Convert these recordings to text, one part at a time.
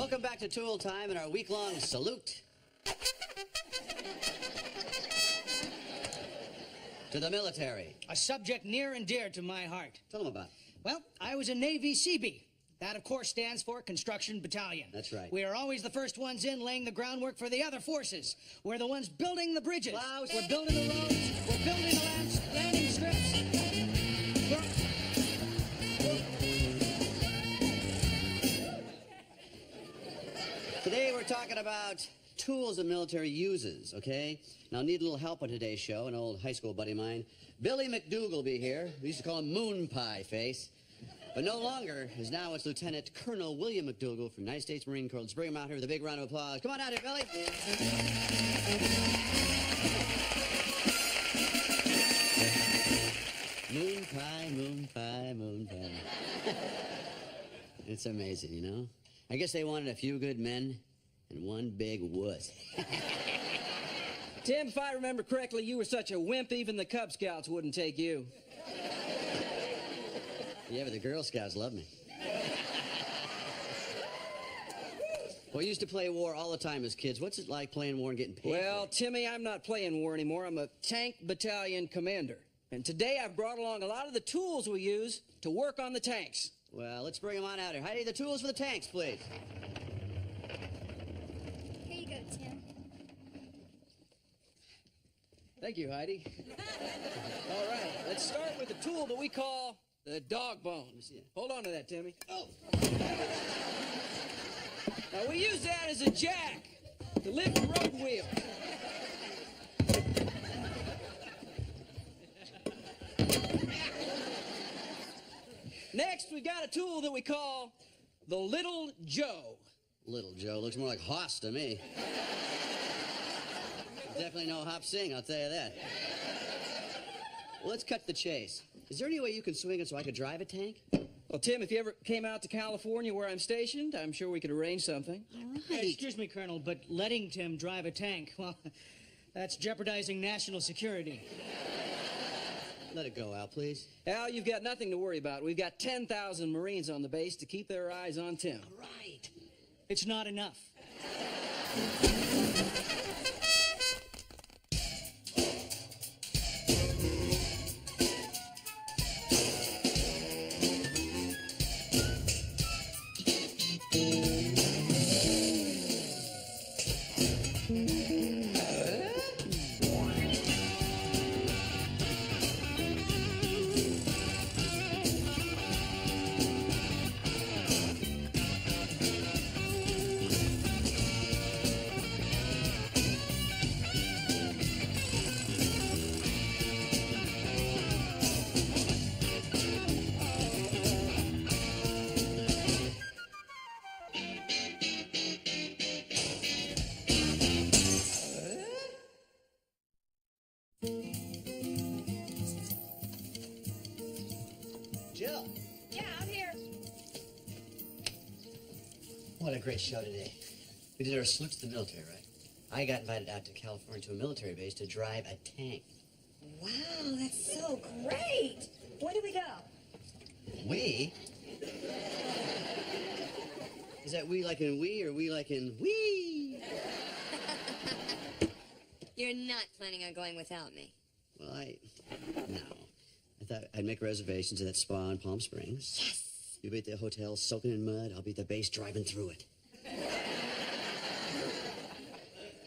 Welcome back to Tool Time and our week-long salute to the military. A subject near and dear to my heart. Tell them about it. Well, I was a Navy Seabee. That, of course, stands for Construction Battalion. That's right. We are always the first ones in, laying the groundwork for the other forces. We're the ones building the bridges. Klaus. We're building the roads. We're building the landing strips. Today we're talking about tools the military uses, okay? Now, I need a little help on today's show. An old high school buddy of mine, Billy McDougal, will be here. We used to call him Moon Pie Face. But no longer, as now it's Lieutenant Colonel William McDougal from United States Marine Corps. Let's bring him out here with a big round of applause. Come on out here, Billy. Moon pie, moon pie, moon pie. It's amazing, you know? I guess they wanted a few good men and one big wuss. Tim, if I remember correctly, you were such a wimp, even the Cub Scouts wouldn't take you. Yeah, but the Girl Scouts love me. Well, we used to play war all the time as kids. What's it like playing war and getting paid? Well, Timmy, I'm not playing war anymore. I'm a tank battalion commander. And today I've brought along a lot of the tools we use to work on the tanks. Well, let's bring them on out here. Heidi, the tools for the tanks, please. Here you go, Tim. Thank you, Heidi. All right, let's start with the tool that we call the dog bone. Hold on to that, Timmy. Oh. Now, we use that as a jack to lift the road wheel. Next, we got a tool that we call the Little Joe. Little Joe looks more like Hoss to me. Definitely no hop sing, I'll tell you that. Well, let's cut to the chase. Is there any way you can swing it so I could drive a tank? Well, Tim, if you ever came out to California where I'm stationed, I'm sure we could arrange something. Excuse me, Colonel, but letting Tim drive a tank, well, that's jeopardizing national security. Let it go, Al, please. Al, you've got nothing to worry about. We've got 10,000 Marines on the base to keep their eyes on Tim. All right. It's not enough. Jill. Yeah, I'm here. What a great show today. We did our salute to the military, right? I got invited out to California to a military base to drive a tank. Wow, that's so great. Where do we go? We? Is that we like in we or we like in we? You're not planning on going without me. Well, no. I thought I'd make reservations at that spa in Palm Springs. Yes. You'll be at the hotel soaking in mud. I'll be at the base driving through it.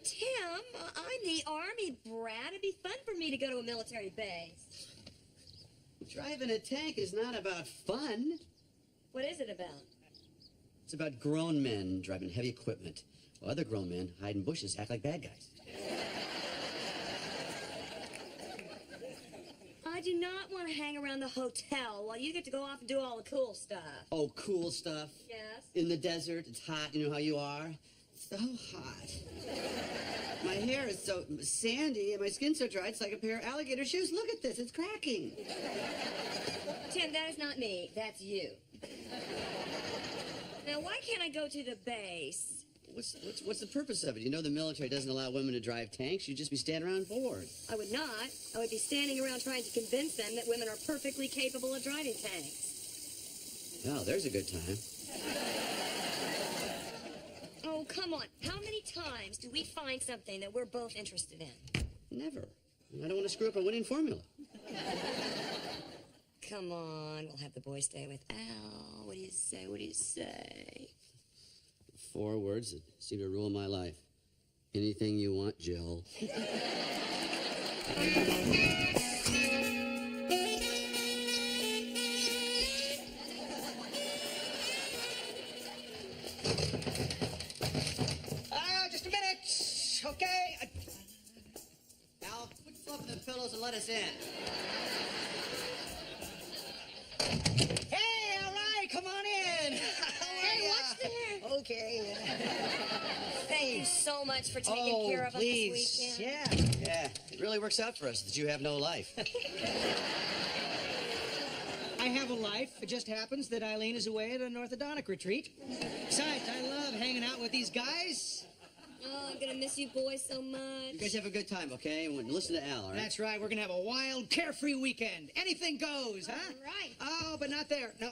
Tim, I'm the Army brat. It'd be fun for me to go to a military base. Driving a tank is not about fun. What is it about? It's about grown men driving heavy equipment, while other grown men hide in bushes, act like bad guys. I do not want to hang around the hotel while you get to go off and do all the cool stuff. Oh, cool stuff. Yes? In the desert, it's hot. You know how you are? So hot. My hair is so sandy and my skin's so dry, it's like a pair of alligator shoes. Look at this, it's cracking. Tim, that is not me. That's you. Now, why can't I go to the base? What's the purpose of it? You know the military doesn't allow women to drive tanks. You'd just be standing around bored. I would not. I would be standing around trying to convince them that women are perfectly capable of driving tanks. Oh, there's a good time. come on. How many times do we find something that we're both interested in? Never. I don't want to screw up a winning formula. Come on, we'll have the boys stay with Al. What do you say? What do you say? 4 words that seem to rule my life. Anything you want, Jill. Just a minute. Okay. Al, quit fluffing the pillows and let us in. Hey, all right, come on in. Hey, what's there? Okay. Thank you so much for taking care of us this weekend. Yeah. Yeah, it really works out for us that you have no life. I have a life. It just happens that Eileen is away at an orthodontic retreat. Besides, I love hanging out with these guys. Oh, I'm gonna miss you boys so You much. guys have a good time, okay? And listen to Al, all right? That's right. We're going to have a wild, carefree weekend. Anything goes, huh? All right. Oh, but not there. No.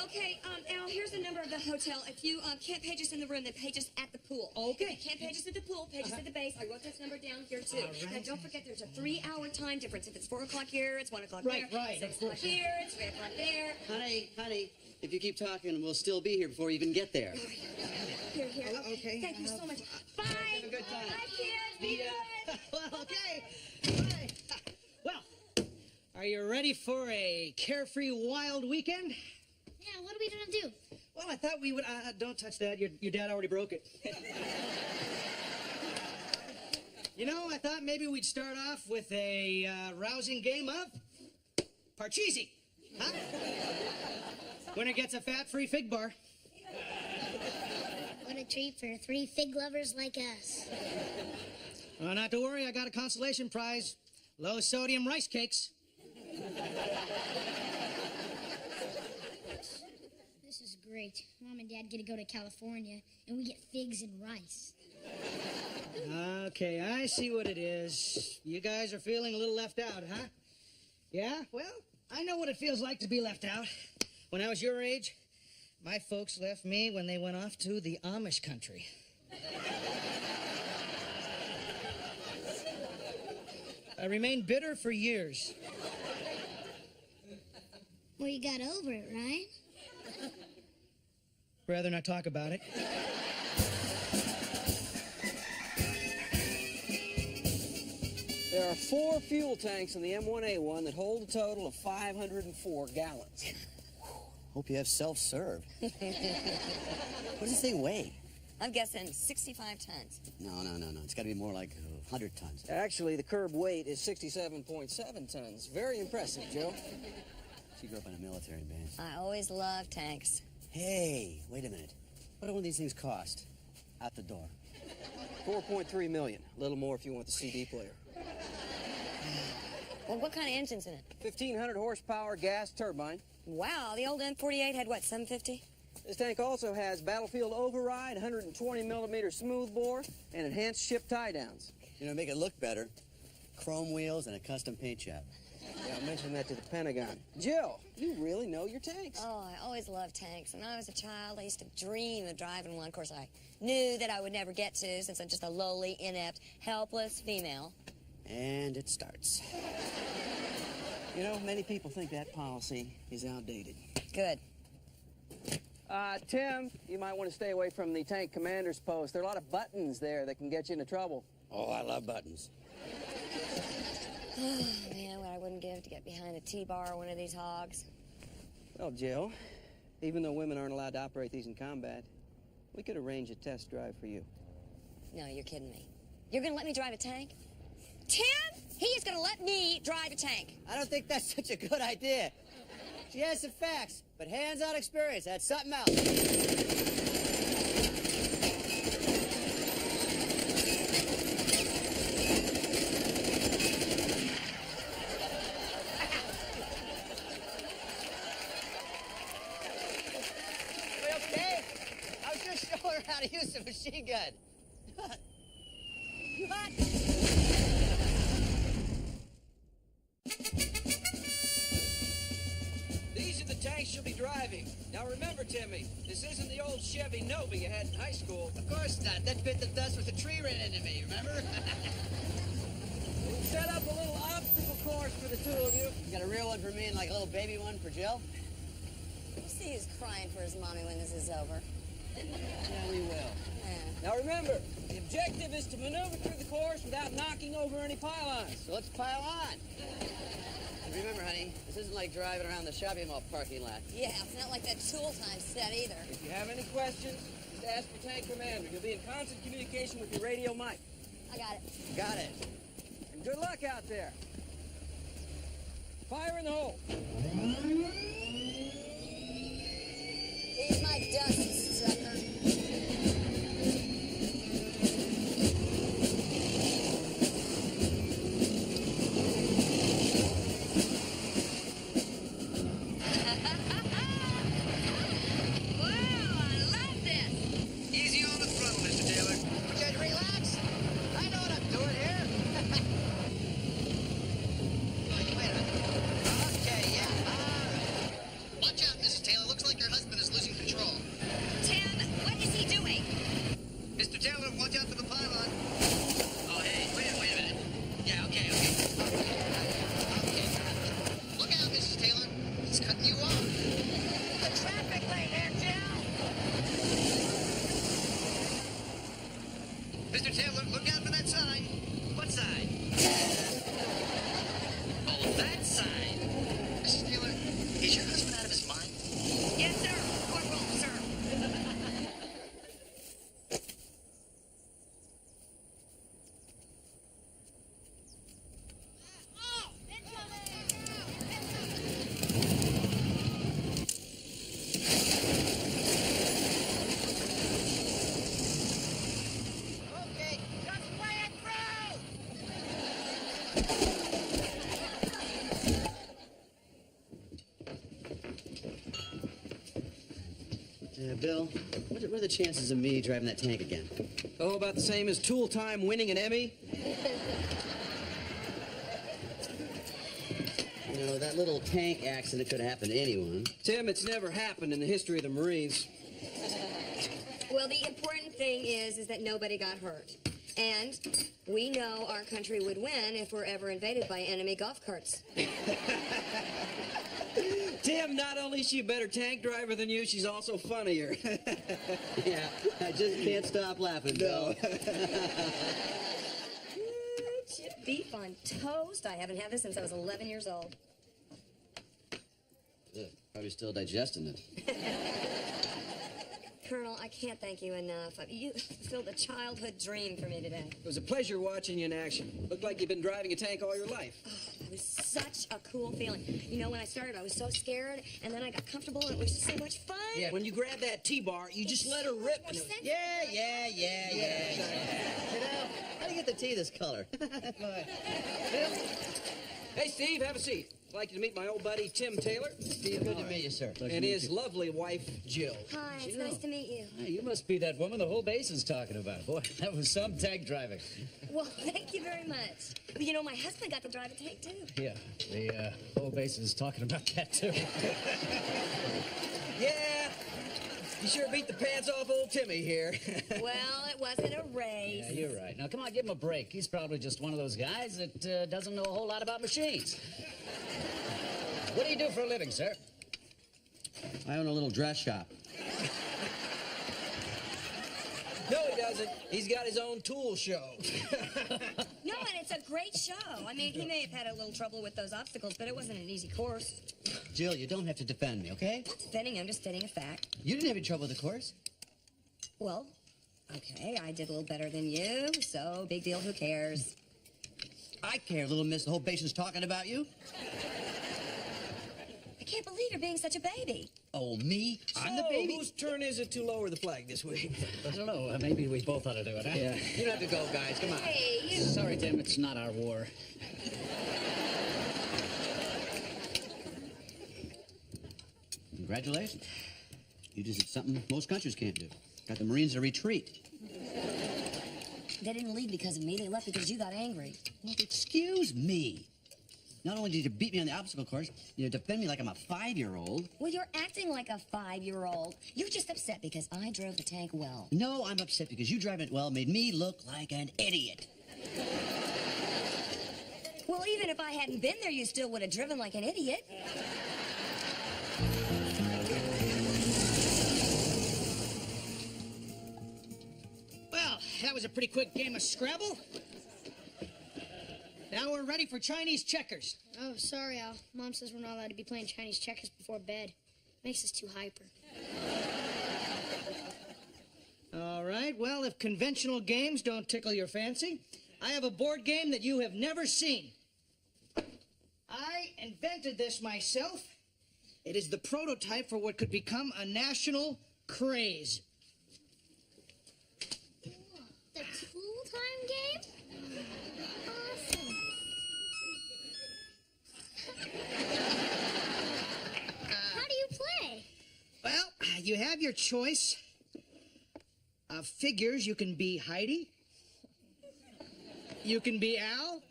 Okay, Al, here's the number of the hotel. If you can't page us in the room, then page us at the pool. Okay. If you can't page us at the pool, page us at the base. I wrote this number down here, too. All right. Now, don't forget, there's a 3-hour time difference. If it's 4 o'clock here, it's 1 o'clock Right, there. right, 6 of course. o'clock here, it's 3 o'clock there. Honey, if you keep talking, we'll still be here before you even get there. Here. Oh, okay. Thank you so much. Bye. Have a good time. Bye, kids. Be good. Well, okay. Bye. Well, are you ready for a carefree, wild weekend? Yeah, what are we gonna do? Well, I thought we would... don't touch that. Your dad already broke it. You know, I thought maybe we'd start off with a rousing game of Parcheesi. Huh? Winner gets a fat-free fig bar. What a treat for 3 fig lovers like us. Not to worry, I got a consolation prize. Low-sodium rice cakes. This is great. Mom and Dad get to go to California, and we get figs and rice. Okay, I see what it is. You guys are feeling a little left out, huh? Yeah? Well, I know what it feels like to be left out. When I was your age, my folks left me when they went off to the Amish country. I remained bitter for years. Well, you got over it, right? Rather not talk about it. There are 4 fuel tanks in the M1A1 that hold a total of 504 gallons. Hope you have self-serve. What does this thing weigh? I'm guessing 65 tons. No. It's got to be more like 100 tons. Actually, the curb weight is 67.7 tons. Very impressive, Joe. She grew up in a military base. I always love tanks. Hey, wait a minute. What do one of these things cost? Out the door. 4.3 million. A little more if you want the CD player. Well, what kind of engine's in it? 1,500 horsepower gas turbine. Wow, the old M48 had what, 750? This tank also has battlefield override, 120 millimeter smoothbore, and enhanced ship tie-downs. You know, make it look better. Chrome wheels and a custom paint job. Yeah, I mentioned that to the Pentagon. Jill, you really know your tanks. Oh, I always loved tanks. When I was a child, I used to dream of driving one. Of course, I knew that I would never get to since I'm just a lowly, inept, helpless female. And it starts. You know, many people think that policy is outdated. Good. Tim, you might want to stay away from the tank commander's post. There are a lot of buttons there that can get you into trouble. Oh, I love buttons. Oh, man, what I wouldn't give to get behind a T-bar or one of these hogs. Well, Jill, even though women aren't allowed to operate these in combat, we could arrange a test drive for you. No, you're kidding me. You're gonna let me drive a tank? Tim? He is gonna let me drive a tank. I don't think that's such a good idea. She has some facts, but hands-on experience, that's something else. Okay? I was just showing her how to use a machine gun. You hot? These of the tanks she'll be driving. Now remember, Timmy, this isn't the old Chevy Nova you had in high school. Of course not. That bit the dust with the tree ran into me, remember? We'll set up a little obstacle course for the two of you. You got a real one for me and like a little baby one for Jill? We'll see who's crying for his mommy when this is over. Yeah, we will. Yeah. Now remember, the objective is to maneuver through the course without knocking over any pylons. So let's pile on. And remember, honey, this isn't like driving around the shopping mall parking lot. Yeah, it's not like that tool time set either. If you have any questions, just ask your tank commander. You'll be in constant communication with your radio mic. I got it. Got it. And good luck out there. Fire in the hole. Here's my dust, sucker. Mr. Taylor, look out for that sign. What sign? Oh, that sign. Mrs. Taylor, is your husband out of his mind? Yes, sir. Corporal, sir. Bill, what are the chances of me driving that tank again? Oh, about the same as Tool Time winning an Emmy? You know, that little tank accident could happen to anyone. Tim, it's never happened in the history of the Marines. Well, the important thing is that nobody got hurt. And we know our country would win if we're ever invaded by enemy golf carts. Tim, not only is she a better tank driver than you, she's also funnier. Yeah, I just can't stop laughing, Bill. Chip beef on toast. I haven't had this since I was 11 years old. Ugh, probably still digesting it. Colonel, I can't thank you enough. You fulfilled a childhood dream for me today. It was a pleasure watching you in action. Looked like you've been driving a tank all your life. Oh, it was such a cool feeling. You know, when I started, I was so scared, and then I got comfortable, and it was just so much fun. Yeah, when you grab that T-bar, you just let her rip. More sense. Yeah. You know, how do you get the tea this color? Hey, Steve, have a seat. I'd like you to meet my old buddy, Tim Taylor. Steve, good to meet you, sir. Pleasure And to meet his you. lovely wife, Jill. Hi, it's nice to meet you. Hey, you must be that woman the whole base is talking about. Boy, that was some tank driving. Well, thank you very much. But you know, my husband got to drive a tank, too. Yeah, the whole base is talking about that, too. Yeah, you sure beat the pants off old Timmy here. Well, it wasn't a race. Yeah, you're right. Now, come on, give him a break. He's probably just one of those guys that doesn't know a whole lot about machines. What do you do for a living, sir? I own a little dress shop. No, he doesn't. He's got his own tool show. No, and it's a great show. I mean, he may have had a little trouble with those obstacles, but it wasn't an easy course. Jill, you don't have to defend me, okay? Not defending him, just stating a fact. You didn't have any trouble with the course. Well, okay, I did a little better than you, so big deal, who cares? I care, little miss. The whole base is talking about you. I can't believe you're being such a baby. Oh, me? I'm the So, baby. whose turn is it to lower the flag this week? I don't know. Maybe we both ought to do it, huh? Yeah. You don't have to go, guys. Come on. Hey, you. Sorry, Tim, it's not our war. Congratulations. You just did something most countries can't do. Got the Marines to retreat. They didn't leave because of me. They left because you got angry. Well, excuse me. Not only did you beat me on the obstacle course, you defend me like I'm a 5-year-old. Well, you're acting like a 5-year-old. You're just upset because I drove the tank well. No, I'm upset because you driving it well made me look like an idiot. Well, even if I hadn't been there, you still would have driven like an idiot. Well, that was a pretty quick game of Scrabble. Now we're ready for Chinese checkers. Oh, sorry, Al. Mom says we're not allowed to be playing Chinese checkers before bed. Makes us too hyper. All right, well, if conventional games don't tickle your fancy, I have a board game that you have never seen. I invented this myself. It is the prototype for what could become a national craze. The Tool Time game? Awesome. How do you play? Well, you have your choice of figures. You can be Heidi, you can be Al,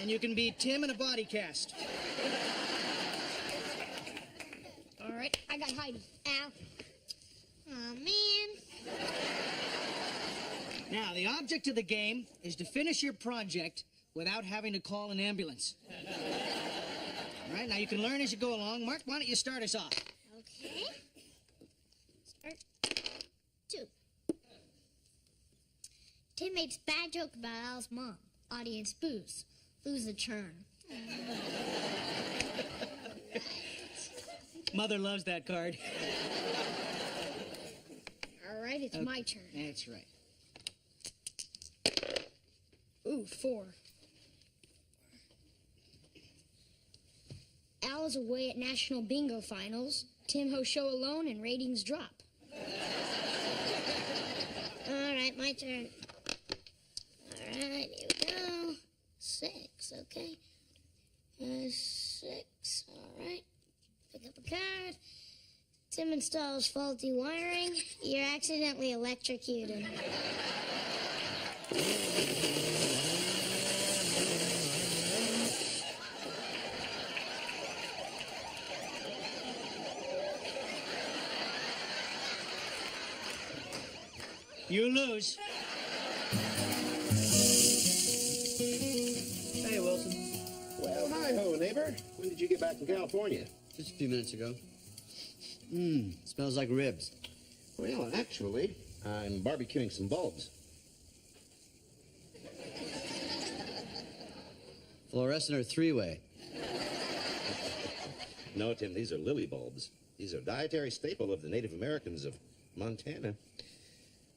and you can be Tim in a body cast. All right, I got Heidi. Al. Oh, man. Now, the object of the game is to finish your project without having to call an ambulance. All right, now you can learn as you go along. Mark, why don't you start us off? Okay. Start. 2. Tim makes bad joke about Al's mom. Audience boos. Lose a turn. Mother loves that card. All right, it's my turn. That's right. Ooh, 4. Al is away at National Bingo Finals. Tim hosts show alone and ratings drop. All right, my turn. All right, here we go. 6, okay. 6, all right. Pick up a card. Tim installs faulty wiring. You're accidentally electrocuted. You lose. Hey, Wilson. Well, hi-ho, neighbor. When did you get back from California? Just a few minutes ago. Smells like ribs. Well, actually, I'm barbecuing some bulbs. Fluorescent or 3-way? No, Tim, these are lily bulbs. These are a dietary staple of the Native Americans of Montana.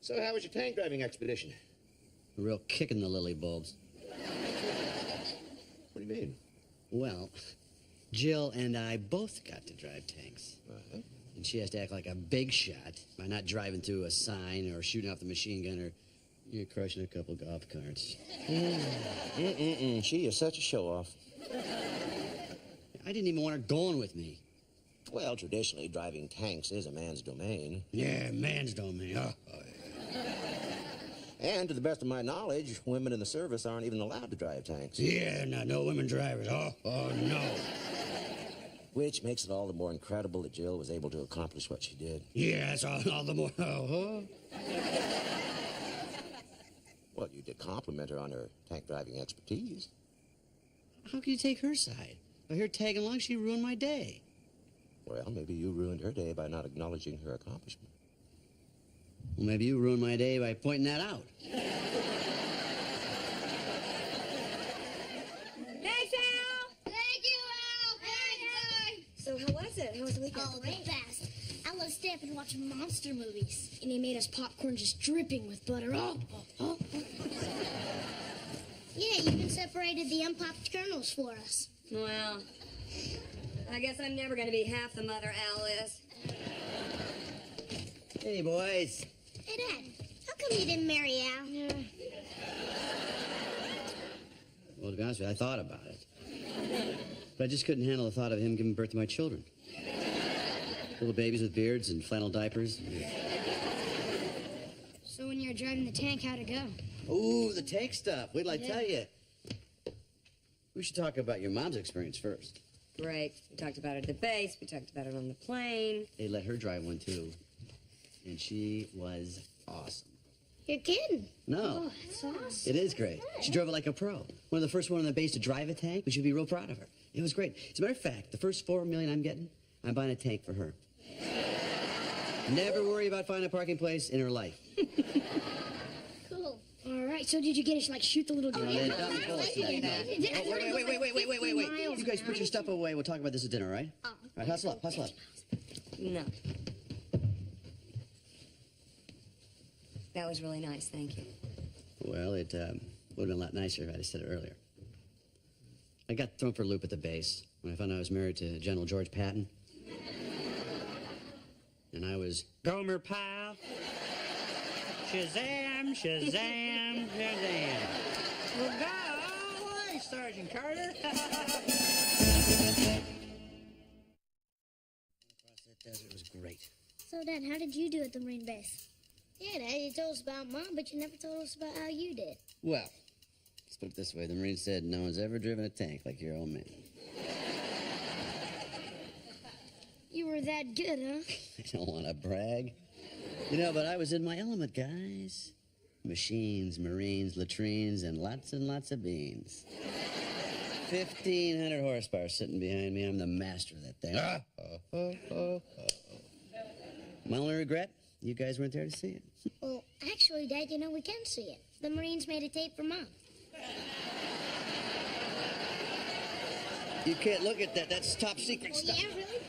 So how was your tank driving expedition? A real kick in the lily bulbs. What do you mean? Well, Jill and I both got to drive tanks. Uh-huh. And she has to act like a big shot by not driving through a sign or shooting off the machine gun or crushing a couple golf carts. She is such a show-off. I didn't even want her going with me. Well, traditionally, driving tanks is a man's domain. Yeah, man's domain. Oh. And to the best of my knowledge, women in the service aren't even allowed to drive tanks. Yeah, no women drivers. Oh, no. Which makes it all the more incredible that Jill was able to accomplish what she did. Yeah, that's all the more. Well, you did compliment her on her tank driving expertise. How can you take her side? By her tagging along, she ruined my day. Well, maybe you ruined her day by not acknowledging her accomplishment. Well, maybe you ruined my day by pointing that out. Thanks, Al! Thank you, Al. Hey. So how was it? How was the weekend? Oh, the best. I love staying up and watching monster movies. And he made us popcorn just dripping with butter. Oh. Yeah, you even separated the unpopped kernels for us. Well, I guess I'm never going to be half the mother Al is. Hey, boys. Hey, Dad, how come you didn't marry Al? Well, to be honest with you, I thought about it. But I just couldn't handle the thought of him giving birth to my children. Little babies with beards and flannel diapers. So when you were driving the tank, how'd it go? Ooh, the tank stuff. Wait till I tell you. We should talk about your mom's experience first. Great. We talked about it at the base. We talked about it on the plane. They let her drive one, too. And she was awesome. You're kidding. No. Oh, that's awesome. It is great. She drove it like a pro. One of the first one on the base to drive a tank. We should be real proud of her. It was great. As a matter of fact, the first $4 million I'm getting, I'm buying a tank for her. Never worry about finding a parking place in her life. Cool. All right, so did you get to, like, shoot the little girl? Wait. You guys put your stuff away. We'll talk about this at dinner, all right? All right, hustle up. No. That was really nice, thank you. Well, it would have been a lot nicer if I'd have said it earlier. I got thrown for a loop at the base when I found out I was married to General George Patton. And I was Gomer Pyle. Shazam, Shazam, Shazam. Well, go all the way, Sergeant Carter. Across that desert was great. So, Dad, how did you do at the Marine base? Yeah, Dad, you told us about Mom, but you never told us about how you did. Well, let's put it this way. The Marine said no one's ever driven a tank like your old man. You were that good, huh? I don't want to brag. You know, but I was in my element, guys. Machines, Marines, latrines, and lots of beans. 1,500 horsepower sitting behind me. I'm the master of that thing. My only regret, you guys weren't there to see it. Well, actually, Dad, you know, we can see it. The Marines made a tape for Mom. You can't look at that. That's top secret stuff. Yeah, really?